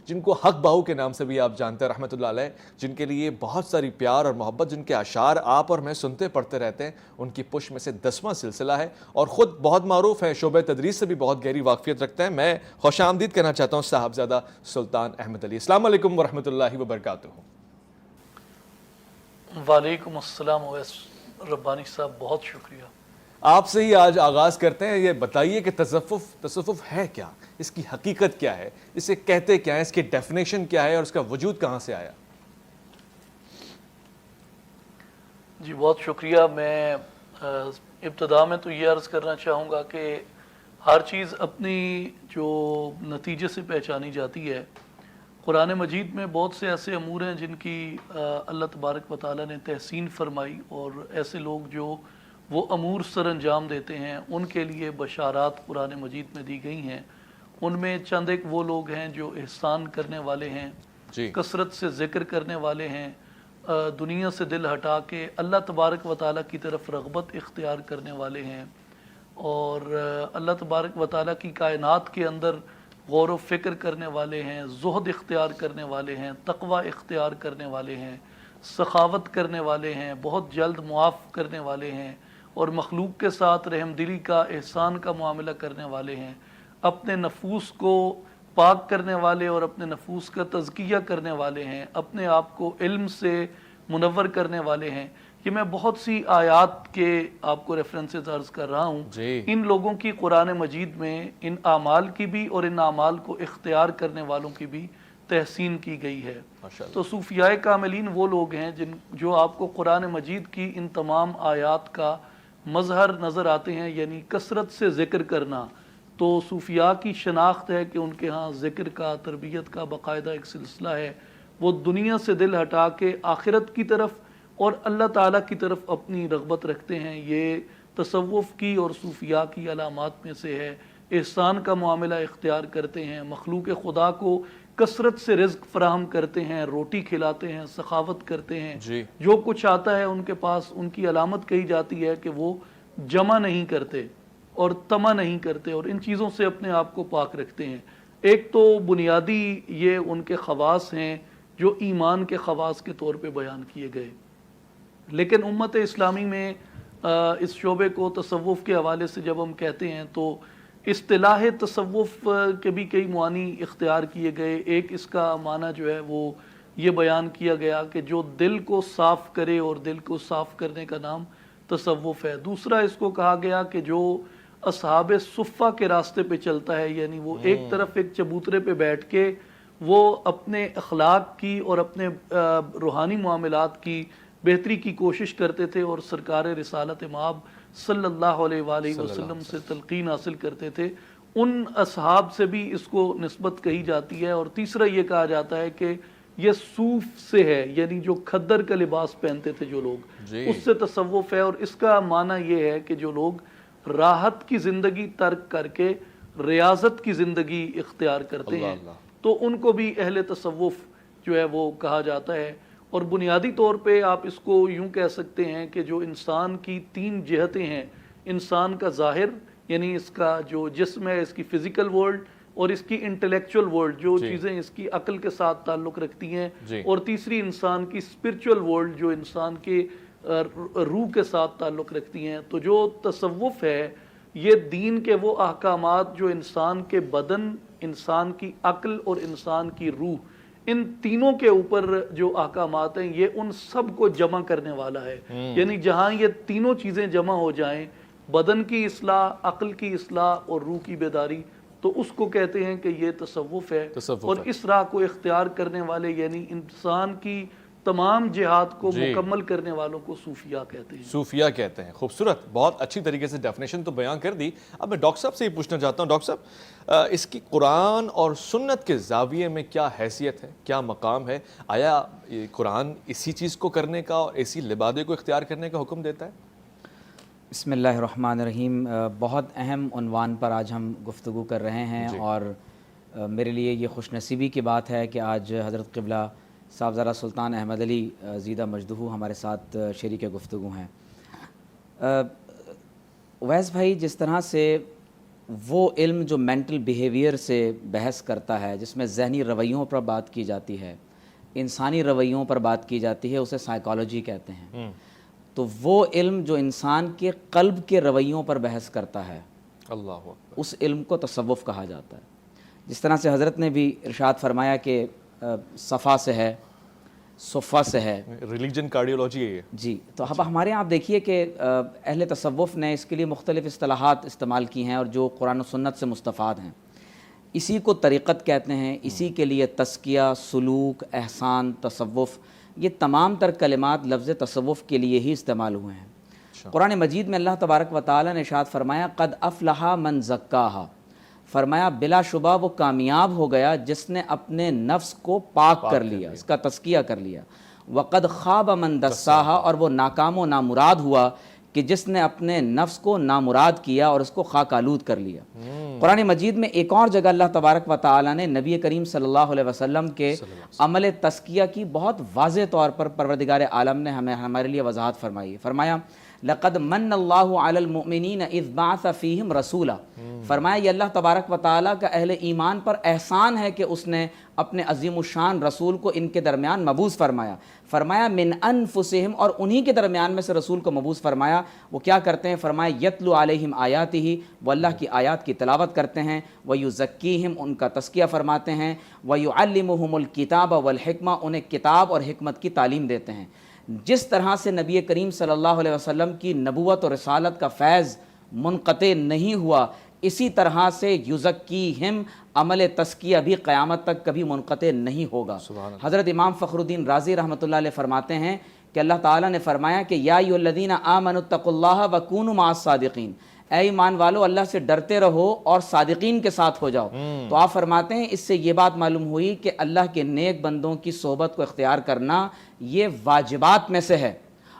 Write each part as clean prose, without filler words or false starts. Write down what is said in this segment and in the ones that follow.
جن کو حق باہو کے نام سے بھی آپ جانتے ہیں رحمۃ اللہ علیہ، جن کے لیے بہت ساری پیار اور محبت، جن کے اشعار آپ اور میں سنتے پڑھتے رہتے ہیں، ان کی پش میں سے 10واں سلسلہ ہے، اور خود بہت معروف ہیں، شعبہ تدریس سے بھی بہت گہری واقفیت رکھتے ہیں۔ میں خوش آمدید کہنا چاہتا ہوں صاحبزادہ سلطان احمد علی۔ السلام علیکم ورحمۃ اللہ وبرکاتہ۔ وعلیکم السلام اویس ربانی صاحب، بہت شکریہ۔ آپ سے ہی آج آغاز کرتے ہیں، یہ بتائیے کہ تصوف ہے کیا، اس کی حقیقت کیا ہے، اسے کہتے کیا ہے، اس کی ڈیفینیشن کیا ہے، اور اس کا وجود کہاں سے آیا؟ جی بہت شکریہ۔ میں ابتدا میں تو یہ عرض کرنا چاہوں گا کہ ہر چیز اپنی جو نتیجے سے پہچانی جاتی ہے، قرآن مجید میں بہت سے ایسے امور ہیں جن کی اللہ تبارک و تعالیٰ نے تحسین فرمائی، اور ایسے لوگ جو وہ امور سر انجام دیتے ہیں ان کے لیے بشارات قرآن مجید میں دی گئی ہیں۔ ان میں چند ایک وہ لوگ ہیں جو احسان کرنے والے ہیں، جی، کثرت سے ذکر کرنے والے ہیں، دنیا سے دل ہٹا کے اللہ تبارک و تعالیٰ کی طرف رغبت اختیار کرنے والے ہیں، اور اللہ تبارک و تعالیٰ کی کائنات کے اندر غور و فکر کرنے والے ہیں، زہد اختیار کرنے والے ہیں، تقوی اختیار کرنے والے ہیں، سخاوت کرنے والے ہیں، بہت جلد معاف کرنے والے ہیں، اور مخلوق کے ساتھ رحم دلی کا، احسان کا معاملہ کرنے والے ہیں، اپنے نفوس کو پاک کرنے والے اور اپنے نفوس کا تزکیہ کرنے والے ہیں، اپنے آپ کو علم سے منور کرنے والے ہیں۔ یہ میں بہت سی آیات کے آپ کو ریفرنسز عرض کر رہا ہوں۔ جی، ان لوگوں کی قرآن مجید میں ان اعمال کی بھی اور ان اعمال کو اختیار کرنے والوں کی بھی تحسین کی گئی ہے۔ ماشاءاللہ۔ تو صوفیاء کاملین وہ لوگ ہیں جو آپ کو قرآن مجید کی ان تمام آیات کا مظہر نظر آتے ہیں، یعنی کثرت سے ذکر کرنا۔ تو صوفیاء کی شناخت ہے کہ ان کے ہاں ذکر کا، تربیت کا باقاعدہ ایک سلسلہ ہے۔ وہ دنیا سے دل ہٹا کے آخرت کی طرف اور اللہ تعالیٰ کی طرف اپنی رغبت رکھتے ہیں۔ یہ تصوف کی اور صوفیاء کی علامات میں سے ہے۔ احسان کا معاملہ اختیار کرتے ہیں، مخلوق خدا کو کثرت سے رزق فراہم کرتے ہیں، روٹی کھلاتے ہیں، سخاوت کرتے ہیں۔ جی، جو کچھ آتا ہے ان کے پاس، ان کی علامت کہی جاتی ہے کہ وہ جمع نہیں کرتے اور طمع نہیں کرتے، اور ان چیزوں سے اپنے آپ کو پاک رکھتے ہیں۔ ایک تو بنیادی یہ ان کے خواص ہیں جو ایمان کے خواص کے طور پہ بیان کیے گئے، لیکن امت اسلامی میں اس شعبے کو تصوف کے حوالے سے جب ہم کہتے ہیں تو اصطلاح تصوف کے بھی کئی معانی اختیار کیے گئے۔ ایک اس کا معنی جو ہے وہ یہ بیان کیا گیا کہ جو دل کو صاف کرے، اور دل کو صاف کرنے کا نام تصوف ہے۔ دوسرا اس کو کہا گیا کہ جو اصحاب صفہ کے راستے پہ چلتا ہے، یعنی وہ ایک طرف ایک چبوترے پہ بیٹھ کے وہ اپنے اخلاق کی اور اپنے روحانی معاملات کی بہتری کی کوشش کرتے تھے، اور سرکار رسالت مآب صلی اللہ علیہ وآلہ وسلم سے تلقین حاصل کرتے تھے۔ ان اصحاب سے بھی اس کو نسبت کہی جاتی ہے۔ اور تیسرا یہ کہا جاتا ہے کہ یہ صوف سے ہے، یعنی جو کھدر کا لباس پہنتے تھے جو لوگ، اس سے تصوف ہے۔ اور اس کا معنی یہ ہے کہ جو لوگ راحت کی زندگی ترک کر کے ریاضت کی زندگی اختیار کرتے ہیں، تو ان کو بھی اہل تصوف جو ہے وہ کہا جاتا ہے۔ اور بنیادی طور پہ آپ اس کو یوں کہہ سکتے ہیں کہ جو انسان کی 3 جہتیں ہیں، انسان کا ظاہر یعنی اس کا جو جسم ہے، اس کی فزیکل ورلڈ، اور اس کی انٹلیکچول ورلڈ، جو چیزیں اس کی عقل کے ساتھ تعلق رکھتی ہیں، اور تیسری انسان کی اسپرچول ورلڈ، جو انسان کے روح کے ساتھ تعلق رکھتی ہیں۔ تو جو تصوف ہے یہ دین کے وہ احکامات جو انسان کے بدن، انسان کی عقل اور انسان کی روح، ان تینوں کے اوپر جو احکامات ہیں، یہ ان سب کو جمع کرنے والا ہے۔ یعنی جہاں یہ تینوں چیزیں جمع ہو جائیں، بدن کی اصلاح، عقل کی اصلاح اور روح کی بیداری، تو اس کو کہتے ہیں کہ یہ تصوف ہے۔ اور اس راہ کو اختیار کرنے والے یعنی انسان کی تمام جہات کو مکمل کرنے والوں کو صوفیاء کہتے ہیں۔ صوفیاء کہتے ہیں۔ خوبصورت، بہت اچھی طریقے سے ڈیفینیشن تو بیان کر دی۔ اب میں ڈاکٹر صاحب سے یہ پوچھنا چاہتا ہوں، ڈاکٹر صاحب اس کی قرآن اور سنت کے زاویے میں کیا حیثیت ہے، کیا مقام ہے؟ آیا قرآن اسی چیز کو کرنے کا اور اسی لبادے کو اختیار کرنے کا حکم دیتا ہے؟ بسم اللہ الرحمن الرحیم۔ بہت اہم عنوان پر آج ہم گفتگو کر رہے ہیں، اور میرے لیے یہ خوش نصیبی کی بات ہے کہ آج حضرت قبلہ صاحبزادہ سلطان احمد علی زیدہ مجدہ ہمارے ساتھ شریک گفتگو ہیں۔ اویس بھائی، جس طرح سے وہ علم جو مینٹل بیہیویئر سے بحث کرتا ہے، جس میں ذہنی رویوں پر بات کی جاتی ہے، انسانی رویوں پر بات کی جاتی ہے، اسے سائیکالوجی کہتے ہیں۔ تو وہ علم جو انسان کے قلب کے رویوں پر بحث کرتا ہے، اللہ اکبر، اس علم کو تصوف کہا جاتا ہے۔ جس طرح سے حضرت نے بھی ارشاد فرمایا کہ صفا سے ہے، صفا سے ہے، ریلیجن کارڈیولوجی ہے یہ۔ جی۔ تو اب ہمارے یہاں آپ دیکھیے کہ اہل تصوف نے اس کے لیے مختلف اصطلاحات استعمال کی ہیں اور جو قرآن و سنت سے مستفاد ہیں۔ اسی کو طریقت کہتے ہیں، اسی کے لیے تزکیہ، سلوک، احسان، تصوف، یہ تمام تر کلمات لفظ تصوف کے لیے ہی استعمال ہوئے ہیں۔ قرآن مجید میں اللہ تبارک و تعالیٰ نے ارشاد فرمایا قد افلح من زکاہا، فرمایا بلا شبہ وہ کامیاب ہو گیا جس نے اپنے نفس کو پاک کر لیا، اس کا تزکیہ کر لیا۔ وقد خاب من دساہا، اور وہ ناکام و نامراد ہوا کہ جس نے اپنے نفس کو نامراد کیا اور اس کو خاک آلود کر لیا۔ قرآن مجید میں ایک اور جگہ اللہ تبارک و تعالیٰ نے نبی کریم صلی اللہ علیہ وسلم کے عمل تزکیہ کی بہت واضح طور پر پروردگار عالم نے ہمارے لیے وضاحت فرمائی۔ فرمایا لقد من اللہ علی المؤمنین اذ بعث فیہم رسولا، فرمایا یہ اللہ تبارک و تعالیٰ کا اہل ایمان پر احسان ہے کہ اس نے اپنے عظیم الشان رسول کو ان کے درمیان مبعوث فرمایا۔ فرمایا من انفسہم، اور انہی کے درمیان میں سے رسول کو مبعوث فرمایا۔ وہ کیا کرتے ہیں؟ فرمایا یتلو علیہم آیاتہ، وہ اللہ کی آیات کی تلاوت کرتے ہیں، ویزکیہم، ان کا تزکیہ فرماتے ہیں، ویعلمہم الکتاب والحکمہ، انہیں کتاب اور حکمت کی تعلیم دیتے ہیں۔ جس طرح سے نبی کریم صلی اللہ علیہ وسلم کی نبوت اور رسالت کا فیض منقطع نہیں ہوا، اسی طرح سے یزکیہم، عمل تزکیہ بھی قیامت تک کبھی منقطع نہیں ہوگا۔ حضرت امام فخر الدین رازی رحمۃ اللہ علیہ فرماتے ہیں کہ اللہ تعالیٰ نے فرمایا کہ یا ایھا الذین آمنوا اتقوا اللہ وکونوا مع الصادقین، اے ایمان والو اللہ سے ڈرتے رہو اور صادقین کے ساتھ ہو جاؤ۔ تو آپ فرماتے ہیں اس سے یہ بات معلوم ہوئی کہ اللہ کے نیک بندوں کی صحبت کو اختیار کرنا یہ واجبات میں سے ہے،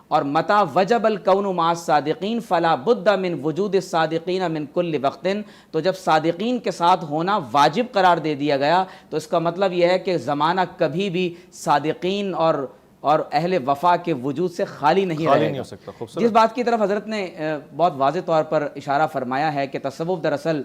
اور متا وجب الکون مع الصادقین فلا بد من وجود الصادقین من کل وقت، تو جب صادقین کے ساتھ ہونا واجب قرار دے دیا گیا تو اس کا مطلب یہ ہے کہ زمانہ کبھی بھی صادقین اور اہل وفا کے وجود سے خالی نہیں رہے گا۔ جس بات کی طرف حضرت نے بہت واضح طور پر اشارہ فرمایا ہے کہ تصوف دراصل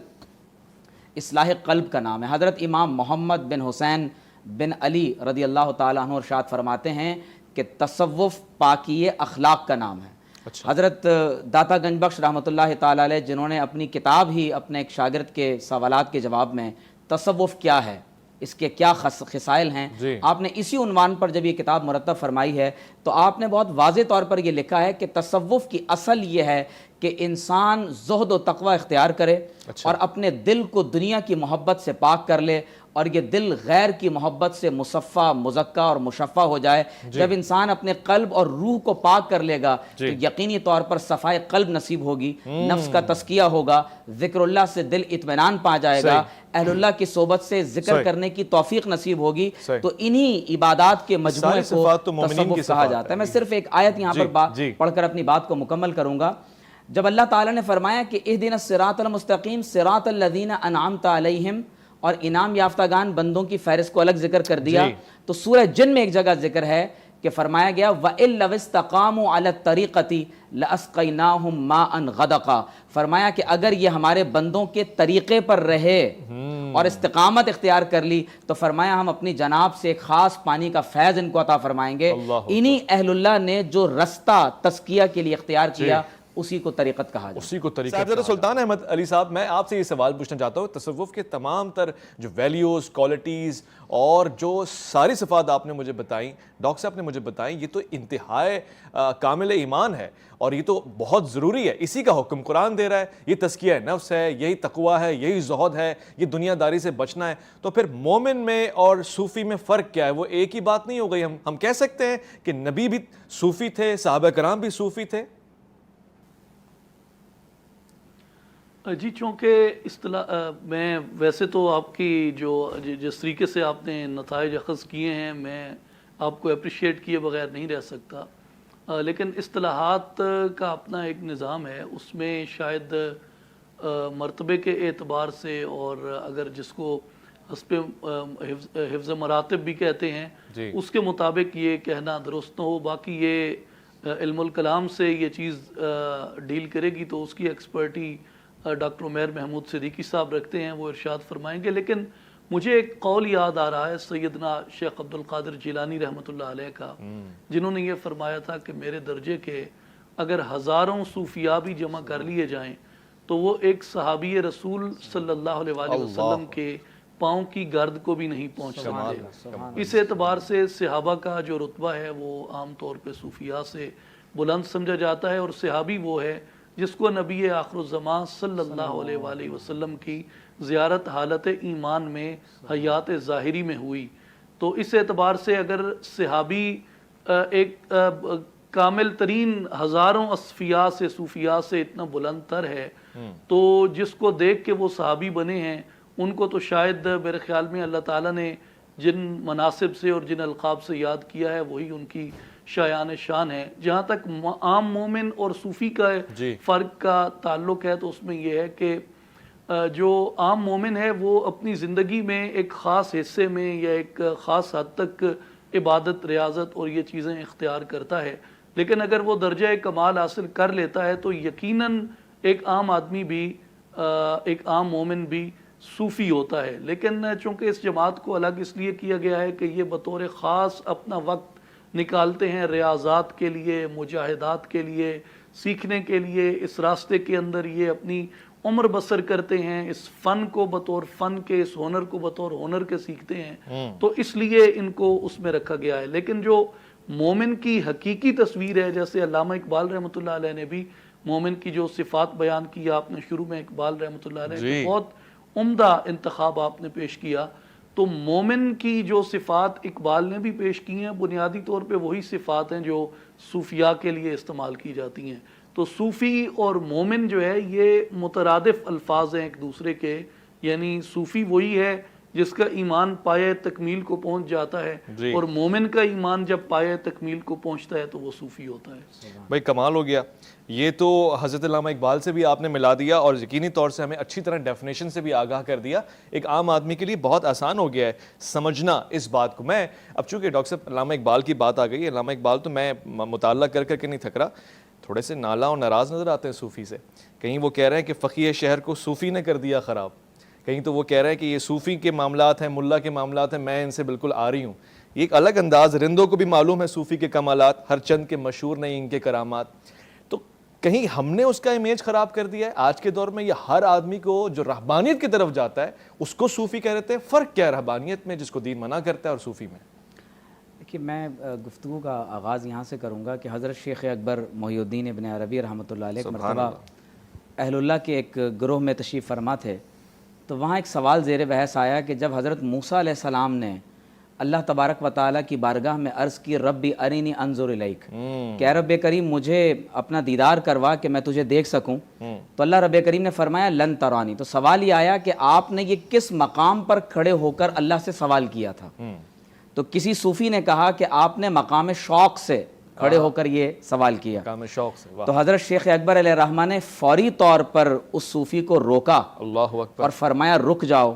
اصلاح قلب کا نام ہے۔ حضرت امام محمد بن حسین بن علی رضی اللہ تعالیٰ عنہ ارشاد فرماتے ہیں کہ تصوف پاکی اخلاق کا نام ہے۔ حضرت داتا گنج بخش رحمۃ اللہ تعالیٰ علیہ، جنہوں نے اپنی کتاب ہی اپنے ایک شاگرد کے سوالات کے جواب میں تصوف کیا ہے، اس کے کیا خصائل ہیں، آپ نے اسی عنوان پر جب یہ کتاب مرتب فرمائی ہے تو آپ نے بہت واضح طور پر یہ لکھا ہے کہ تصوف کی اصل یہ ہے کہ انسان زہد و تقوی اختیار کرے اور اپنے دل کو دنیا کی محبت سے پاک کر لے، اور یہ دل غیر کی محبت سے مصفہ، مزکہ اور مشفع ہو جائے۔ جب انسان اپنے قلب اور روح کو پاک کر لے گا تو یقینی طور پر صفائے قلب نصیب ہوگی، نفس کا تزکیہ ہوگا، ذکر اللہ سے دل اطمینان پا جائے گا، اہل اللہ کی صحبت سے ذکر کرنے کی توفیق نصیب ہوگی۔ تو انہی عبادات کے مجموعے کو تصوف کہا جاتا ہے۔ میں صرف ایک آیت یہاں پر پڑھ کر اپنی بات کو مکمل کروں گا۔ جب اللہ تعالیٰ نے فرمایا کہ اہدنا الصراط المستقیم صراط الذین انعمت علیہم، اور انعام یافتگان بندوں کی فہرست کو الگ ذکر کر دیا، تو سورہ جن میں ایک جگہ ذکر ہے کہ فرمایا گیا وَإِن لَوِ اسْتَقَامُوا عَلَى الطَّرِيقَةِ لَأَسْقَيْنَاهُمْ مَاءً غَدَقًا، فرمایا کہ اگر یہ ہمارے بندوں کے طریقے پر رہے اور استقامت اختیار کر لی تو فرمایا ہم اپنی جناب سے ایک خاص پانی کا فیض ان کو عطا فرمائیں گے۔ انہی اہل اللہ نے جو رستہ تزکیہ کے لیے اختیار کیا اسی کو طریقت کہا جاتا ہے۔ اسی کو طریقت۔ صاحبزادہ سلطان احمد علی صاحب، میں آپ سے یہ سوال پوچھنا چاہتا ہوں، تصوف کے تمام تر جو ویلیوز، کوالٹیز اور جو ساری صفات آپ نے مجھے بتائیں، ڈاکٹر صاحب نے مجھے بتائیں، یہ تو انتہائی کامل ایمان ہے اور یہ تو بہت ضروری ہے، اسی کا حکم قرآن دے رہا ہے، یہ تزکیہ نفس ہے، یہی تقویٰ ہے، یہی زہد ہے، یہ دنیا داری سے بچنا ہے۔ تو پھر مومن میں اور صوفی میں فرق کیا ہے؟ وہ ایک ہی بات نہیں ہو گئی؟ ہم کہہ سکتے ہیں کہ نبی بھی صوفی تھے، صحابہ کرام بھی صوفی تھے؟ جی، چونکہ اصطلاح میں ویسے تو آپ کی جو جس طریقے سے آپ نے نتائج اخذ کیے ہیں میں آپ کو اپریشیٹ کیے بغیر نہیں رہ سکتا، لیکن اصطلاحات کا اپنا ایک نظام ہے، اس میں شاید مرتبے کے اعتبار سے اور اگر جس کو حسب حفظ مراتب بھی کہتے ہیں اس کے مطابق یہ کہنا درست نہ ہو۔ باقی یہ علم الکلام سے یہ چیز ڈیل کرے گی تو اس کی ایکسپرٹی ڈاکٹر عمیر محمود صدیقی صاحب رکھتے ہیں، وہ ارشاد فرمائیں گے، لیکن مجھے ایک قول یاد آ رہا ہے سیدنا شیخ عبد القادر جیلانی رحمۃ اللہ علیہ کا، جنہوں نے یہ فرمایا تھا کہ میرے درجے کے اگر ہزاروں صوفیاء بھی جمع کر لیے جائیں تو وہ ایک صحابی رسول صلی اللہ علیہ وآلہ وسلم کے پاؤں کی گرد کو بھی نہیں پہنچ سکتے۔ اس اعتبار سے صحابہ کا جو رتبہ ہے وہ عام طور پہ صوفیاء سے بلند سمجھا جاتا ہے، اور صحابی وہ ہے جس کو نبی آخر الزمان صلی اللہ علیہ وآلہ وسلم کی زیارت حالت ایمان میں حیات ظاہری میں ہوئی۔ تو اس اعتبار سے اگر صحابی ایک کامل ترین ہزاروں اصفیاء سے صوفیاء سے اتنا بلند تر ہے، تو جس کو دیکھ کے وہ صحابی بنے ہیں ان کو تو شاید میرے خیال میں اللہ تعالیٰ نے جن مناصب سے اور جن القاب سے یاد کیا ہے وہی ان کی شایان شان ہے۔ جہاں تک عام مومن اور صوفی کا فرق کا تعلق ہے تو اس میں یہ ہے کہ جو عام مومن ہے وہ اپنی زندگی میں ایک خاص حصے میں یا ایک خاص حد تک عبادت، ریاضت اور یہ چیزیں اختیار کرتا ہے، لیکن اگر وہ درجہ کمال حاصل کر لیتا ہے تو یقیناً ایک عام آدمی بھی، ایک عام مومن بھی صوفی ہوتا ہے۔ لیکن چونکہ اس جماعت کو الگ اس لیے کیا گیا ہے کہ یہ بطور خاص اپنا وقت نکالتے ہیں ریاضات کے لیے، مجاہدات کے لیے، سیکھنے کے لیے، اس راستے کے اندر یہ اپنی عمر بسر کرتے ہیں، اس فن کو بطور فن کے، اس ہنر کو بطور ہنر کے سیکھتے ہیں، تو اس لیے ان کو اس میں رکھا گیا ہے۔ لیکن جو مومن کی حقیقی تصویر ہے، جیسے علامہ اقبال رحمۃ اللہ علیہ نے بھی مومن کی جو صفات بیان کی، آپ نے شروع میں اقبال رحمۃ اللہ علیہ کا بہت عمدہ انتخاب آپ نے پیش کیا، تو مومن کی جو صفات اقبال نے بھی پیش کی ہیں بنیادی طور پہ وہی صفات ہیں جو صوفیاء کے لیے استعمال کی جاتی ہیں۔ تو صوفی اور مومن جو ہے یہ مترادف الفاظ ہیں ایک دوسرے کے، یعنی صوفی وہی ہے جس کا ایمان پایہ تکمیل کو پہنچ جاتا ہے، اور مومن کا ایمان جب پایہ تکمیل کو پہنچتا ہے تو وہ صوفی ہوتا ہے۔ بھائی کمال ہو گیا، یہ تو حضرت علامہ اقبال سے بھی آپ نے ملا دیا اور یقینی طور سے ہمیں اچھی طرح ڈیفینیشن سے بھی آگاہ کر دیا۔ ایک عام آدمی کے لیے بہت آسان ہو گیا ہے سمجھنا اس بات کو۔ میں اب چونکہ ڈاکٹر صاحب علامہ اقبال کی بات آ گئی، علامہ اقبال تو میں مطالعہ کر کر کے نہیں تھک رہا، تھوڑے سے نالا اور ناراض نظر آتے ہیں صوفی سے۔ کہیں وہ کہہ رہے ہیں کہ فقیہ شہر کو صوفی نے کر دیا خراب، کہیں تو وہ کہہ رہے ہیں کہ یہ صوفی کے معاملات ہیں، ملا کے معاملات ہیں، میں ان سے بالکل آ رہی ہوں۔ یہ ایک الگ انداز، رندوں کو بھی معلوم ہے صوفی کے کمالات، ہر چند کے مشہور نہیں ان کے کرامات۔ تو کہیں ہم نے اس کا امیج خراب کر دیا ہے آج کے دور میں، یا ہر آدمی کو جو رہبانیت کی طرف جاتا ہے اس کو صوفی کہہ رہتے ہیں؟ فرق کیا ہے رہبانیت میں جس کو دین منع کرتا ہے اور صوفی میں؟ دیکھیے، میں گفتگو کا آغاز یہاں سے کروں گا کہ حضرت شیخ اکبر محی الدین ابن عربی رحمۃ اللہ علیہ مرتبہ اہل اللہ کے ایک گروہ میں تشریف فرما تھے، تو وہاں ایک سوال زیر بحث آیا کہ جب حضرت موسیٰ علیہ السلام نے اللہ تبارک و تعالیٰ کی بارگاہ میں عرض کی ربی ارینی انظر الیک، کہ رب کریم مجھے اپنا دیدار کروا کہ میں تجھے دیکھ سکوں، تو اللہ رب کریم نے فرمایا لن ترانی۔ تو سوال یہ آیا کہ آپ نے یہ کس مقام پر کھڑے ہو کر اللہ سے سوال کیا تھا؟ تو کسی صوفی نے کہا کہ آپ نے مقام شوق سے کھڑے ہو کر یہ سوال کیا۔ مقام شوق سے، تو حضرت شیخ اکبر علیہ الرحمہ نے فوری طور پر اس صوفی کو روکا اللہ اکبر، اور فرمایا رک جاؤ،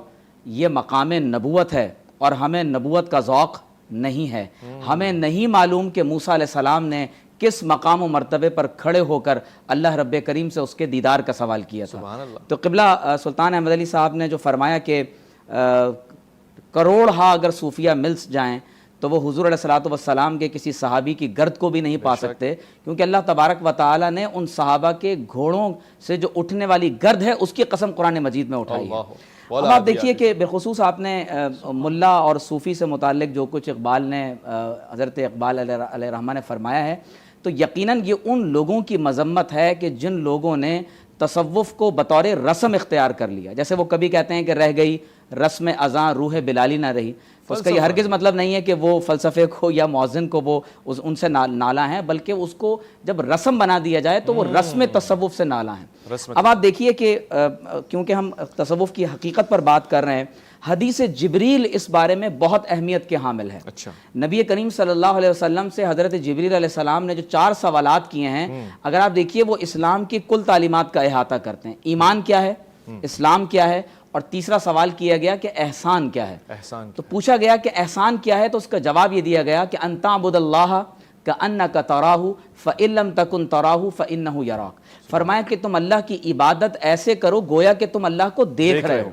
یہ مقام نبوت ہے اور ہمیں نبوت کا ذوق نہیں ہے، ہمیں نہیں معلوم کہ موسیٰ علیہ السلام نے کس مقام و مرتبے پر کھڑے ہو کر اللہ رب کریم سے اس کے دیدار کا سوال کیا تھا۔ سبحان اللہ۔ تو قبلہ سلطان احمد علی صاحب نے جو فرمایا کہ کروڑ ہا اگر صوفیہ مل جائیں تو وہ حضور علیہ الصلوۃ والسلام کے کسی صحابی کی گرد کو بھی نہیں پا سکتے، کیونکہ اللہ تبارک و تعالیٰ نے ان صحابہ کے گھوڑوں سے جو اٹھنے والی گرد ہے اس کی قسم قرآن مجید میں اٹھائی ہے۔ اب آپ دیکھیے کہ بالخصوص آپ نے ملا اور صوفی سے متعلق جو کچھ اقبال نے، حضرت اقبال علیہ الرحمہ نے فرمایا ہے، تو یقیناً یہ ان لوگوں کی مذمت ہے کہ جن لوگوں نے تصوف کو بطور رسم اختیار کر لیا۔ جیسے وہ کبھی کہتے ہیں کہ رہ گئی رسم اذاں روح بلالی نہ رہی، اس کا یہ ہرگز مطلب نہیں ہے کہ وہ فلسفے کو یا مؤذن کو وہ ان سے نالا ہیں، بلکہ اس کو جب رسم بنا دیا جائے تو وہ رسم تصوف سے نالا ہیں۔ اب آپ دیکھیے کہ کیونکہ ہم تصوف کی حقیقت پر بات کر رہے ہیں، حدیث جبریل اس بارے میں بہت اہمیت کے حامل ہے۔ نبی کریم صلی اللہ علیہ وسلم سے حضرت جبریل علیہ السلام نے جو 4 سوالات کیے ہیں، اگر آپ دیکھیے وہ اسلام کی کل تعلیمات کا احاطہ کرتے ہیں۔ ایمان کیا ہے، اسلام کیا ہے، اور تیسرا سوال کیا گیا کہ احسان کیا ہے۔ تو پوچھا گیا کہ احسان کیا ہے، تو اس کا جواب یہ دیا گیا کہ ان تعبد اللہ کأنک تراہ فإن لم تکن تراہ فإنہ یراک. فرمایا کہ تم اللہ کی عبادت ایسے کرو گویا کہ تم اللہ کو دیکھ رہے ہو,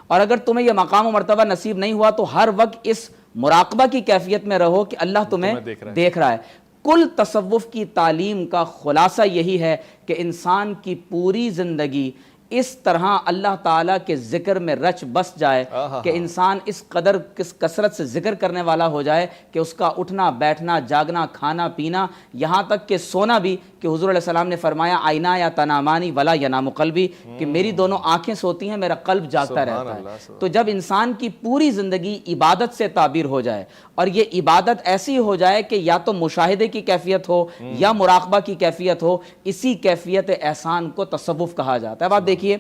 اور اگر تمہیں یہ مقام و مرتبہ نصیب نہیں ہوا تو ہر وقت اس مراقبہ کی کیفیت میں رہو کہ اللہ تمہیں دیکھ رہا ہے. کل تصوف کی تعلیم کا خلاصہ یہی ہے کہ انسان کی پوری زندگی اس طرح اللہ تعالیٰ کے ذکر میں رچ بس جائے کہ انسان اس قدر کثرت سے ذکر کرنے والا ہو جائے کہ اس کا اٹھنا بیٹھنا جاگنا کھانا پینا یہاں تک کہ سونا بھی, کہ حضور علیہ السلام نے فرمایا آئینہ یا تنامانی ولا ینام قلبی, کہ میری دونوں آنکھیں سوتی ہیں میرا قلب جاگتا رہتا ہے. تو جب انسان کی پوری زندگی عبادت سے تعبیر ہو جائے اور یہ عبادت ایسی ہو جائے کہ یا تو مشاہدے کی کیفیت ہو یا مراقبہ کی کیفیت ہو, اسی کیفیت احسان کو تصوف کہا جاتا ہے. اب آپ دیکھیے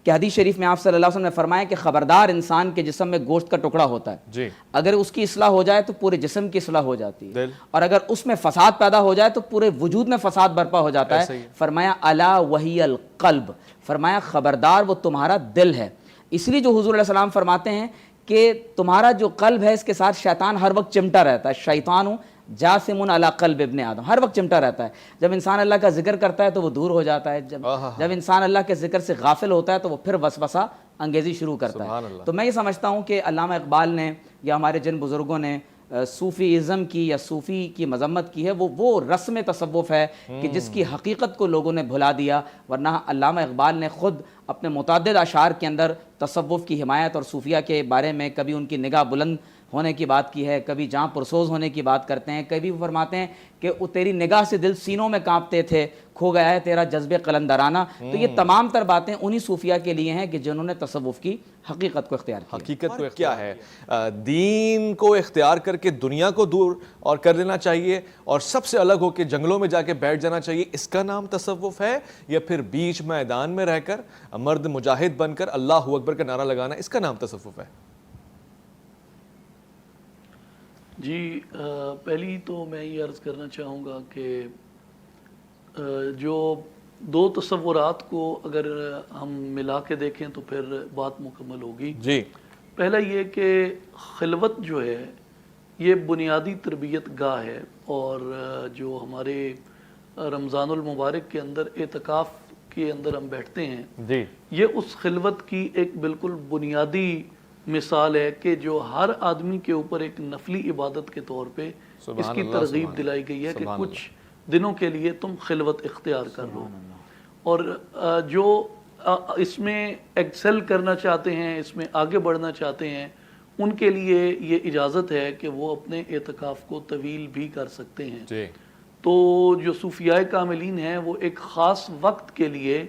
کہ حدیث شریف میں آپ صلی اللہ علیہ وسلم نے فرمایا کہ خبردار انسان کے جسم میں گوشت کا ٹکڑا ہوتا ہے, اگر اس کی اصلاح ہو جائے تو پورے جسم کی اصلاح ہو جاتی ہے, اور اگر اس میں فساد پیدا ہو جائے تو پورے وجود میں فساد برپا ہو جاتا ہے. فرمایا الا وہی القلب, فرمایا خبردار وہ تمہارا دل ہے. اس لیے جو حضور علیہ السلام فرماتے ہیں کہ تمہارا جو قلب ہے اس کے ساتھ شیطان ہر وقت چمٹا رہتا ہے. شیطان جاسم علی قلب ابن آدم, ہر وقت چمٹا رہتا ہے. جب انسان اللہ کا ذکر کرتا ہے تو وہ دور ہو جاتا ہے, جب انسان اللہ کے ذکر سے غافل ہوتا ہے تو وہ پھر وسوسہ انگیزی شروع کرتا ہے. تو میں یہ سمجھتا ہوں کہ علامہ اقبال نے یا ہمارے جن بزرگوں نے صوفی ازم کی یا صوفی کی مذمت کی ہے وہ رسم تصوف ہے کہ جس کی حقیقت کو لوگوں نے بھلا دیا. ورنہ علامہ اقبال نے خود اپنے متعدد اشعار کے اندر تصوف کی حمایت اور صوفیہ کے بارے میں کبھی ان کی نگاہ بلند ہونے کی بات کی ہے, کبھی جہاں پرسوز ہونے کی بات کرتے ہیں, کبھی وہ فرماتے ہیں کہ تیری نگاہ سے دل سینوں میں کانپتے تھے, کھو گیا ہے تیرا جذب قلندرانہ. تو یہ تمام تر باتیں انہی صوفیہ کے لیے ہیں کہ جنہوں نے تصوف کی حقیقت کو اختیار کیا. حقیقت کو کیا ہے؟ دین کو اختیار کر کے دنیا کو دور اور کر لینا چاہیے اور سب سے الگ ہو کے جنگلوں میں جا کے بیٹھ جانا چاہیے, اس کا نام تصوف ہے؟ یا پھر بیچ میدان میں رہ کر مرد مجاہد بن کر اللہ اکبر کا نعرہ لگانا, اس کا نام تصوف ہے؟ جی پہلی تو میں یہ عرض کرنا چاہوں گا کہ جو دو تصورات کو اگر ہم ملا کے دیکھیں تو پھر بات مکمل ہوگی. جی پہلا یہ کہ خلوت جو ہے یہ بنیادی تربیت گاہ ہے, اور جو ہمارے رمضان المبارک کے اندر اعتکاف کے اندر ہم بیٹھتے ہیں جی, یہ اس خلوت کی ایک بالکل بنیادی مثال ہے کہ جو ہر آدمی کے اوپر ایک نفلی عبادت کے طور پہ اس کی ترغیب دلائی گئی ہے کہ کچھ دنوں کے لیے تم خلوت اختیار کر لو. اور جو اس میں ایکسل کرنا چاہتے ہیں, اس میں آگے بڑھنا چاہتے ہیں, ان کے لیے یہ اجازت ہے کہ وہ اپنے اعتکاف کو طویل بھی کر سکتے ہیں. تو جو صوفیاء کاملین ہیں وہ ایک خاص وقت کے لیے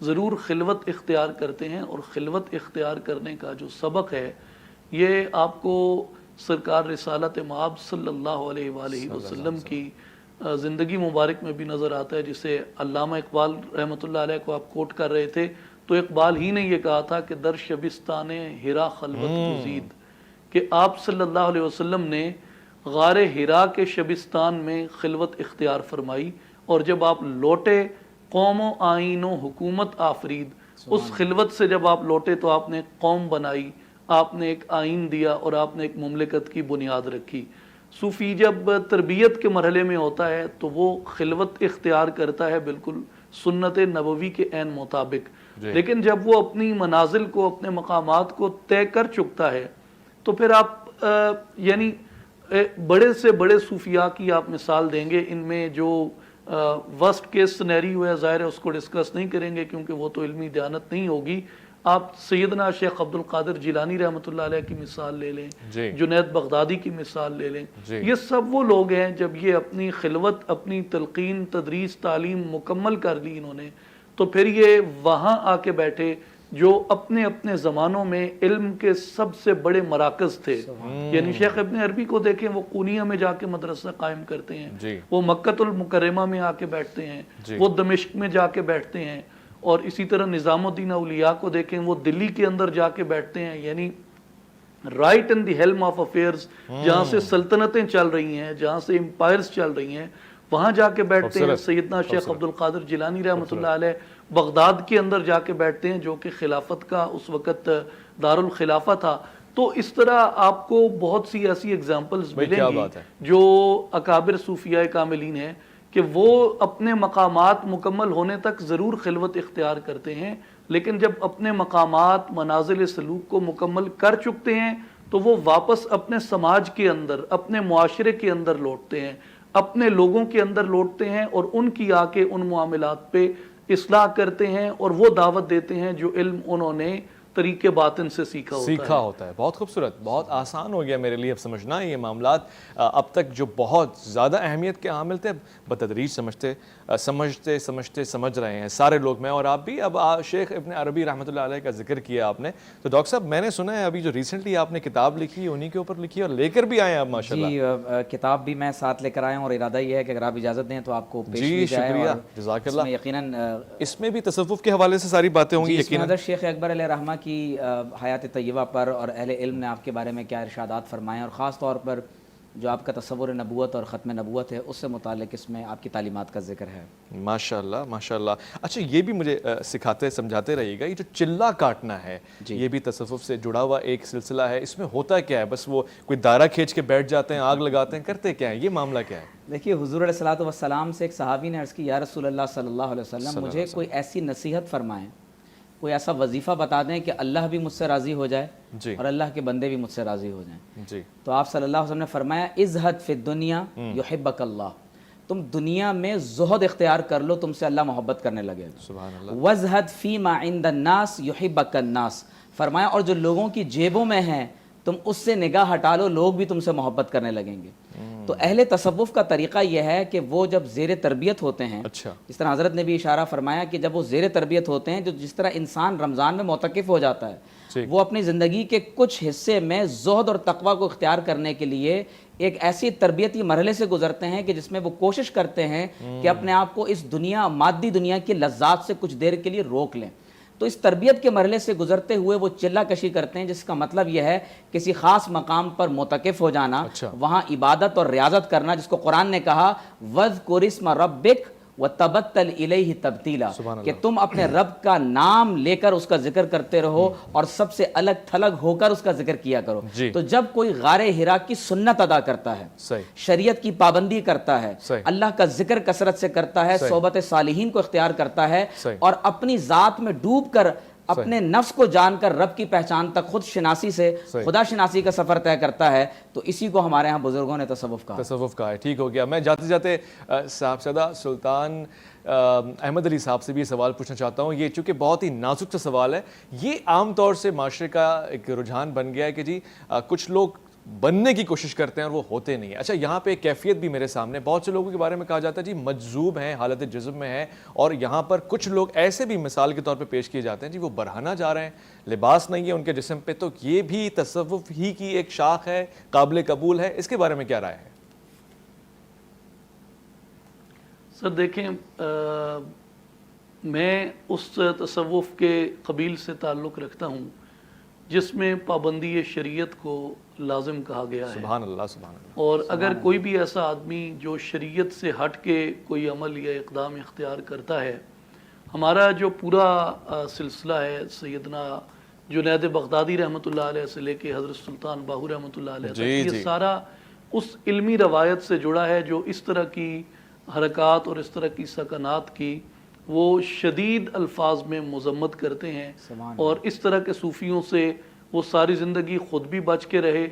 ضرور خلوت اختیار کرتے ہیں, اور خلوت اختیار کرنے کا جو سبق ہے یہ آپ کو سرکار رسالت مآب صلی اللہ علیہ وآلہ وسلم کی زندگی مبارک میں بھی نظر آتا ہے, جسے علامہ اقبال رحمۃ اللہ علیہ کو آپ کوٹ کر رہے تھے. تو اقبال ہی نے یہ کہا تھا کہ در شبستان ہرا خلوت گزید, کہ آپ صلی اللہ علیہ وسلم نے غار ہرا کے شبستان میں خلوت اختیار فرمائی, اور جب آپ لوٹے قوم و آئین و حکومت آفرید, اس خلوت سے جب آپ لوٹے تو آپ نے قوم بنائی, آپ نے ایک آئین دیا اور آپ نے ایک مملکت کی بنیاد رکھی. صوفی جب تربیت کے مرحلے میں ہوتا ہے تو وہ خلوت اختیار کرتا ہے بالکل سنت نبوی کے عین مطابق, لیکن جب وہ اپنی منازل کو اپنے مقامات کو طے کر چکتا ہے تو پھر آپ یعنی بڑے سے بڑے صوفیاء کی آپ مثال دیں گے. ان میں جو ورسٹ کیس سنیریو ہے ظاہر ہے اس کو ڈسکس نہیں کریں گے کیونکہ وہ تو علمی دیانت نہیں ہوگی. آپ سیدنا شیخ عبد القادر جیلانی رحمۃ اللہ علیہ کی مثال لے لیں, جنید بغدادی کی مثال لے لیں, یہ سب وہ لوگ ہیں جب یہ اپنی خلوت, اپنی تلقین, تدریس, تعلیم مکمل کر لی انہوں نے, تو پھر یہ وہاں آ کے بیٹھے جو اپنے اپنے زمانوں میں علم کے سب سے بڑے مراکز تھے. یعنی شیخ ابن عربی کو دیکھیں, وہ قونیہ میں جا کے مدرسہ قائم کرتے ہیں, وہ مکۃ المکرمہ میں آ کے بیٹھتے ہیں, وہ دمشق میں جا کے بیٹھتے ہیں, اور اسی طرح نظام الدین اولیاء کو دیکھیں, وہ دلی کے اندر جا کے بیٹھتے ہیں. یعنی right in the helm of affairs, جہاں سے سلطنتیں چل رہی ہیں, جہاں سے امپائرز چل رہی ہیں, وہاں جا کے بیٹھتے ہیں. سیدنا شیخ عبد القادر جیلانی رحمۃ اللہ علیہ بغداد کے اندر جا کے بیٹھتے ہیں, جو کہ خلافت کا اس وقت دار الخلافہ تھا. تو اس طرح آپ کو بہت سی ایسی ایگزامپلز بھائی کیا ملیں بات گی ہے۔ جو اکابر صوفیاء کاملین ہیں کہ وہ اپنے مقامات مکمل ہونے تک ضرور خلوت اختیار کرتے ہیں، لیکن جب اپنے مقامات منازل سلوک کو مکمل کر چکتے ہیں تو وہ واپس اپنے سماج کے اندر، اپنے معاشرے کے اندر لوٹتے ہیں، اپنے لوگوں کے اندر لوٹتے ہیں اور ان کی آ کے ان معاملات پہ اصلاح کرتے ہیں اور وہ دعوت دیتے ہیں جو علم انہوں نے طریق باطن سے سیکھا ہوتا ہے۔ بہت خوبصورت، بہت آسان ہو گیا میرے لیے اب سمجھنا یہ معاملات۔ اب تک جو بہت زیادہ اہمیت کے حامل تھے بتدریج سمجھتے سمجھ رہے ہیں سارے لوگ، میں اور آپ بھی۔ اب شیخ ابن عربی رحمۃ اللہ علیہ کا ذکر کیا آپ نے، تو ڈاکٹر صاحب میں نے سنا ہے ابھی جو ریسنٹلی آپ نے کتاب لکھی انہی کے اوپر لکھی اور لے کر بھی آئے ہیں آپ ماشاءاللہ۔ جی کتاب بھی میں ساتھ لے کر آیا ہوں، اور ارادہ یہ ہے کہ اگر آپ اجازت دیں تو آپ کو پیش جی کی جائے۔ شکریہ، اور جزاک اس اللہ۔ میں یقیناً اس میں بھی تصوف کے حوالے سے ساری باتیں ہوں گی اس میں یقیناً۔ حضرت شیخ اکبر علیہ رحمہ کی حیات طیبہ پر اور اہل علم نے آپ کے بارے میں کیا ارشادات فرمائے، اور خاص طور پر جو آپ کا تصور نبوت اور ختم نبوت ہے اس سے متعلق اس میں آپ کی تعلیمات کا ذکر ہے۔ ماشاءاللہ ماشاءاللہ۔ اچھا یہ بھی مجھے سکھاتے سمجھاتے رہیے گا، یہ جو چلہ کاٹنا ہے یہ بھی تصوف سے جڑا ہوا ایک سلسلہ ہے، اس میں ہوتا کیا ہے؟ بس وہ کوئی دائرہ کھینچ کے بیٹھ جاتے ہیں، آگ لگاتے ہیں، کرتے کیا ہے؟ یہ معاملہ کیا ہے؟ دیکھیے حضور علیہ الصلوۃ والسلام سے ایک صحابی نے عرض کی یا رسول اللہ صلی اللہ علیہ وسلم مجھے کوئی ایسی نصیحت فرمائیں، کوئی ایسا وظیفہ بتا دیں کہ اللہ بھی مجھ سے راضی ہو جائے جی اور اللہ کے بندے بھی مجھ سے راضی ہو جائیں۔ جی تو آپ صلی اللہ علیہ وسلم نے فرمایا ازہد فی الدنیا یحبک اللہ، تم دنیا میں زہد اختیار کر لو، تم سے اللہ محبت کرنے لگے گا۔ سبحان اللہ۔ وزہد فیما عند الناس یحبک الناس، فرمایا اور جو لوگوں کی جیبوں میں ہیں تم اس سے نگاہ ہٹا لو، لوگ بھی تم سے محبت کرنے لگیں گے۔ تو اہل تصوف کا طریقہ یہ ہے کہ وہ جب زیر تربیت ہوتے ہیں، اچھا جس طرح حضرت نے بھی اشارہ فرمایا کہ جب وہ زیر تربیت ہوتے ہیں، جو جس طرح انسان رمضان میں معتکف ہو جاتا ہے، وہ اپنی زندگی کے کچھ حصے میں زہد اور تقوی کو اختیار کرنے کے لیے ایک ایسی تربیتی مرحلے سے گزرتے ہیں کہ جس میں وہ کوشش کرتے ہیں کہ اپنے آپ کو اس دنیا، مادی دنیا کی لذات سے کچھ دیر کے لیے روک لیں۔ تو اس تربیت کے مرحلے سے گزرتے ہوئے وہ چلہ کشی کرتے ہیں، جس کا مطلب یہ ہے کسی خاص مقام پر معتکف ہو جانا، وہاں عبادت اور ریاضت کرنا، جس کو قرآن نے کہا وَاذْكُرِ اسْمَ رَبِّكَ وَتَبَتَّلْ إِلَيْهِ تَبْتِيلًا، کہ تم اپنے رب کا نام لے کر اس کا ذکر کرتے رہو اور سب سے الگ تھلگ ہو کر اس کا ذکر کیا کرو۔ تو جب کوئی غار ہرا کی سنت ادا کرتا ہے، شریعت کی پابندی کرتا ہے، اللہ کا ذکر کثرت سے کرتا ہے، صحبت صالحین کو اختیار کرتا ہے اور اپنی ذات میں ڈوب کر اپنے نفس کو جان کر رب کی پہچان تک خود شناسی سے خدا شناسی کا سفر طے کرتا ہے، تو اسی کو ہمارے ہاں بزرگوں نے تصوف کہا ہے۔ ٹھیک ہو گیا۔ میں جاتے جاتے صاحبزادہ سلطان احمد علی صاحب سے بھی یہ سوال پوچھنا چاہتا ہوں، یہ چونکہ بہت ہی نازک سا سوال ہے، یہ عام طور سے معاشرے کا ایک رجحان بن گیا ہے کہ جی کچھ لوگ بننے کی کوشش کرتے ہیں اور وہ ہوتے نہیں ہیں۔ اچھا یہاں پہ ایک کیفیت بھی میرے سامنے، بہت سے لوگوں کے بارے میں کہا جاتا ہے جی مجذوب ہیں، حالت جذب میں ہیں، اور یہاں پر کچھ لوگ ایسے بھی مثال کے طور پہ پیش کیے جاتے ہیں جی وہ برہنہ جا رہے ہیں، لباس نہیں ہے ان کے جسم پہ، تو یہ بھی تصوف ہی کی ایک شاخ ہے، قابل قبول ہے، اس کے بارے میں کیا رائے ہے؟ سر دیکھیں، میں اس تصوف کے قبیل سے تعلق رکھتا ہوں جس میں پابندی شریعت کو لازم کہا گیا ہے۔ سبحان اللہ سبحان اللہ۔ اور اگر کوئی بھی ایسا آدمی جو شریعت سے ہٹ کے کوئی عمل یا اقدام اختیار کرتا ہے، ہمارا جو پورا سلسلہ ہے سیدنا جنید بغدادی رحمۃ اللہ علیہ سے لے کے حضرت سلطان باہو رحمۃ اللہ علیہ تک، یہ سارا اس علمی روایت سے جڑا ہے جو اس طرح کی حرکات اور اس طرح کی سکنات کی وہ شدید الفاظ میں مذمت کرتے ہیں، اور اس طرح کے صوفیوں سے وہ ساری زندگی خود بھی بچ کے رہے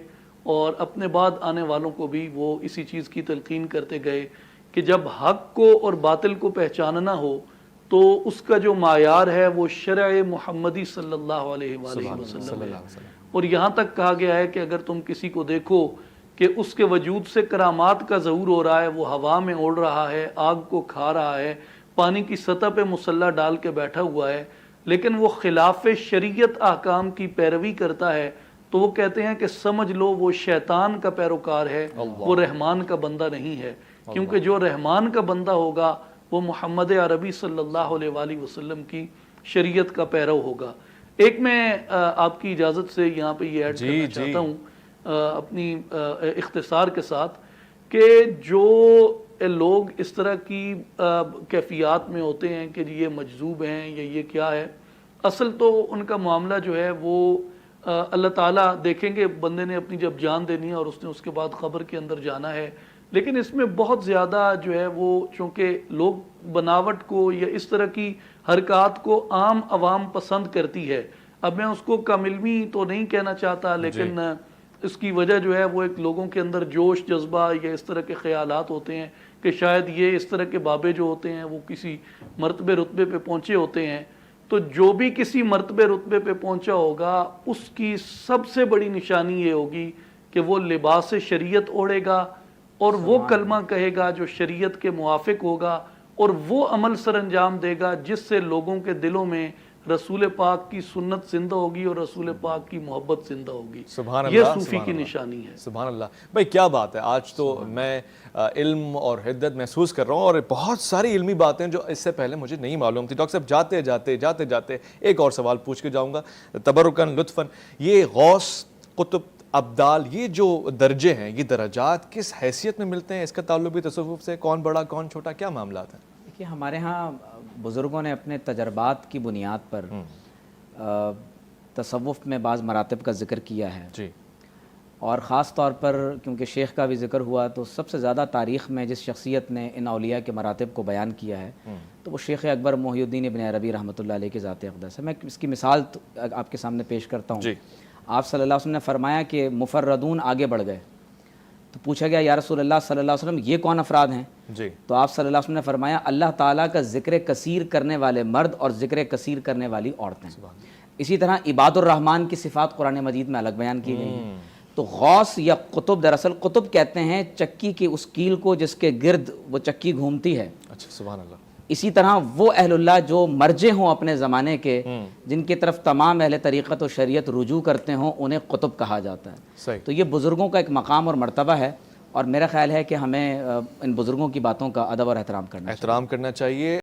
اور اپنے بعد آنے والوں کو بھی وہ اسی چیز کی تلقین کرتے گئے کہ جب حق کو اور باطل کو پہچاننا ہو تو اس کا جو معیار ہے وہ شرع محمدی صلی اللہ علیہ وآلہ وسلم ہے۔ اور یہاں تک کہا گیا ہے کہ اگر تم کسی کو دیکھو کہ اس کے وجود سے کرامات کا ظہور ہو رہا ہے، وہ ہوا میں اڑ رہا ہے، آگ کو کھا رہا ہے، پانی کی سطح پہ مسلح ڈال کے بیٹھا ہوا ہے، لیکن وہ خلاف شریعت احکام کی پیروی کرتا ہے، تو وہ کہتے ہیں کہ سمجھ لو وہ شیطان کا پیروکار ہے، وہ رحمان کا بندہ نہیں ہے، کیونکہ جو رحمان کا بندہ ہوگا وہ محمد عربی صلی اللہ علیہ وآلہ وسلم کی شریعت کا پیرو ہوگا۔ ایک میں آپ کی اجازت سے یہاں پہ یہ ایڈ کرنا چاہتا ہوں اپنی اختصار کے ساتھ، کہ جو لوگ اس طرح کی کیفیات میں ہوتے ہیں کہ یہ مجذوب ہیں یا یہ کیا ہے، اصل تو ان کا معاملہ جو ہے وہ اللہ تعالیٰ دیکھیں گے بندے نے اپنی جب جان دینی ہے اور اس نے اس کے بعد قبر کے اندر جانا ہے، لیکن اس میں بہت زیادہ جو ہے وہ چونکہ لوگ بناوٹ کو یا اس طرح کی حرکات کو عام عوام پسند کرتی ہے. اب میں اس کو کم علمی تو نہیں کہنا چاہتا، لیکن اس کی وجہ جو ہے وہ ایک لوگوں کے اندر جوش جذبہ یا اس طرح کے خیالات ہوتے ہیں کہ شاید یہ اس طرح کے بابے جو ہوتے ہیں وہ کسی مرتبے رتبے پہ پہنچے ہوتے ہیں. تو جو بھی کسی مرتبے رتبے پہ پہنچا ہوگا اس کی سب سے بڑی نشانی یہ ہوگی کہ وہ لباس شریعت اوڑھے گا اور وہ کلمہ کہے گا جو شریعت کے موافق ہوگا اور وہ عمل سر انجام دے گا جس سے لوگوں کے دلوں میں رسول پاک کی سنت زندہ ہوگی اور رسول پاک کی محبت زندہ ہوگی. سبحان اللہ، یہ صوفی سبحان کی اللہ، نشانی ہے. سبحان اللہ. بھائی کیا بات ہے، آج تو میں علم اور حدت محسوس کر رہا ہوں، اور بہت ساری علمی باتیں جو اس سے پہلے مجھے نہیں معلوم تھی. ڈاکٹر صاحب جاتے جاتے ایک اور سوال پوچھ کے جاؤں گا تبرکاً لطفاً. یہ غوث، قطب، ابدال، یہ جو درجے ہیں، یہ درجات کس حیثیت میں ملتے ہیں؟ اس کا تعلق بھی تصوف سے، کون بڑا کون چھوٹا، کیا معاملات ہیں؟ دیکھیے ہمارے ہاں بزرگوں نے اپنے تجربات کی بنیاد پر تصوف میں بعض مراتب کا ذکر کیا ہے. جی. اور خاص طور پر کیونکہ شیخ کا بھی ذکر ہوا تو سب سے زیادہ تاریخ میں جس شخصیت نے ان اولیاء کے مراتب کو بیان کیا ہے تو وہ شیخ اکبر محی الدین ابن عربی رحمۃ اللہ علیہ کے ذات اقدس ہے. میں اس کی مثال آپ کے سامنے پیش کرتا ہوں. جی. آپ صلی اللہ علیہ وسلم نے فرمایا کہ مفردون آگے بڑھ گئے. تو پوچھا گیا یا رسول اللہ صلی اللہ علیہ وسلم یہ کون افراد ہیں؟ جی. تو آپ صلی اللہ علیہ وسلم نے فرمایا اللہ تعالیٰ کا ذکر کثیر کرنے والے مرد اور ذکر کثیر کرنے والی عورتیں. اسی طرح عباد الرحمن کی صفات قرآن مجید میں الگ بیان کی گئی ہیں. تو غوث یا قطب، دراصل قطب کہتے ہیں چکی کی اس کیل کو جس کے گرد وہ چکی گھومتی ہے. اچھا، سبحان اللہ. اسی طرح وہ اہل اللہ جو مرجے ہوں اپنے زمانے کے، جن کی طرف تمام اہل طریقت و شریعت رجوع کرتے ہوں، انہیں قطب کہا جاتا ہے. صحیح. تو یہ بزرگوں کا ایک مقام اور مرتبہ ہے، اور میرا خیال ہے کہ ہمیں ان بزرگوں کی باتوں کا ادب اور احترام کرنا چاہیے.